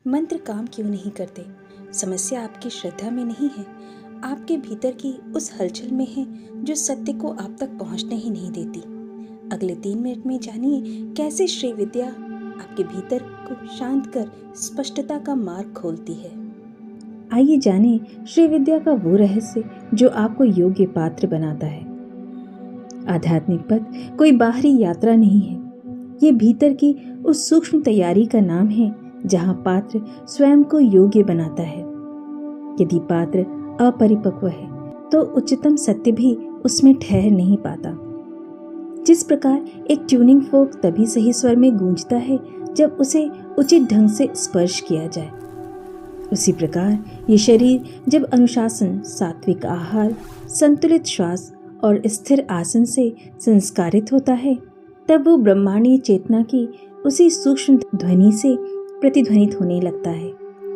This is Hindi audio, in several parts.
मंत्र काम क्यों नहीं करते? समस्या आपकी श्रद्धा में नहीं है, आपके भीतर की उस हलचल में है जो सत्य को आप तक पहुंचने ही नहीं देती। अगले 3 मिनट में जानिए कैसे श्री विद्या आपके भीतर को शांत कर स्पष्टता का मार्ग खोलती है। आइए जाने श्री विद्या का वो रहस्य जो आपको योग्य पात्र बनाता है। आध्यात्मिक पथ कोई बाहरी यात्रा नहीं है, ये भीतर की उस सूक्ष्म तैयारी का नाम है जहाँ पात्र स्वयं को योग्य बनाता है। यदि पात्र अपरिपक्व है तो उच्चतम सत्य भी उसमें ठहर नहीं पाता। जिस प्रकार एक ट्यूनिंग फोक तभी सही स्वर में गूंजता है जब उसे उचित ढंग से स्पर्श किया जाए, उसी प्रकार ये शरीर जब अनुशासन, सात्विक आहार, संतुलित श्वास और स्थिर आसन से संस्कारित होता है, तब वो ब्रह्मांडीय चेतना की उसी सूक्ष्म ध्वनि से प्रतिध्वनित होने लगता है।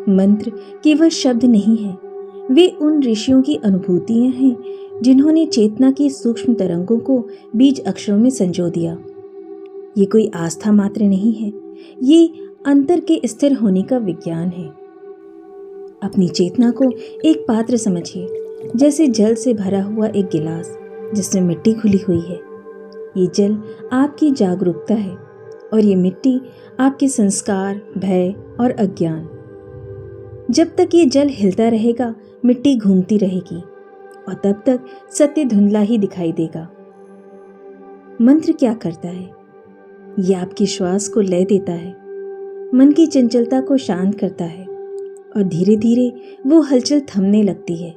मंत्र केवल शब्द नहीं है, वे उन ऋषियों की अनुभूतियां हैं जिन्होंने चेतना की सूक्ष्म तरंगों को बीज अक्षरों में संजो दिया। ये कोई आस्था मात्र नहीं है, ये अंतर के स्थिर होने का विज्ञान है। अपनी चेतना को एक पात्र समझिए, जैसे जल से भरा हुआ एक गिलास जिसमें मिट्टी घुली हुई है। ये जल आपकी जागरूकता है और ये मिट्टी आपके संस्कार, भय और अज्ञान। जब तक ये जल हिलता रहेगा, मिट्टी घूमती रहेगी और तब तक सत्य धुंधला ही दिखाई देगा। मंत्र क्या करता है? ये आपकी श्वास को लय देता है, मन की चंचलता को शांत करता है और धीरे धीरे वो हलचल थमने लगती है।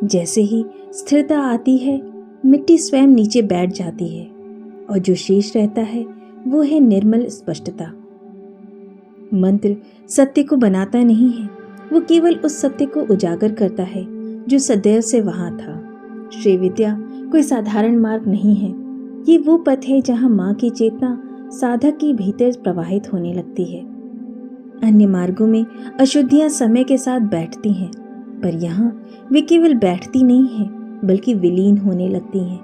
जैसे ही स्थिरता आती है, मिट्टी स्वयं नीचे बैठ जाती है और जो शेष रहता है वो है निर्मल स्पष्टता। मंत्र सत्य को बनाता नहीं है, वो केवल उस सत्य को उजागर करता है जो सदैव से वहां था। श्री विद्या कोई साधारण मार्ग नहीं है, ये वो पथ है जहां माँ की चेतना साधक के भीतर प्रवाहित होने लगती है। अन्य मार्गों में अशुद्धियां समय के साथ बैठती हैं, पर यहाँ वे केवल बैठती नहीं हैं बल्कि विलीन होने लगती हैं।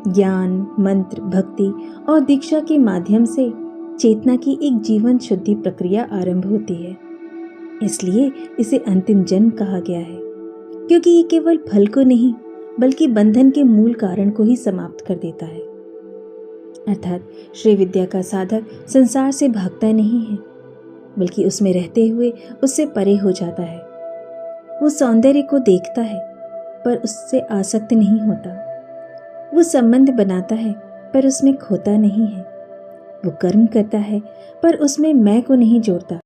ज्ञान, मंत्र, भक्ति और दीक्षा के माध्यम से चेतना की एक जीवन शुद्धि प्रक्रिया आरंभ होती है। इसलिए इसे अंतिम जन्म कहा गया है, क्योंकि ये केवल फल को नहीं बल्कि बंधन के मूल कारण को ही समाप्त कर देता है। अर्थात श्री विद्या का साधक संसार से भागता नहीं है, बल्कि उसमें रहते हुए उससे परे हो जाता है। वो सौंदर्य को देखता है पर उससे आसक्त नहीं होता। वो संबंध बनाता है पर उसमें खोता नहीं है। वो कर्म करता है पर उसमें मैं को नहीं जोड़ता।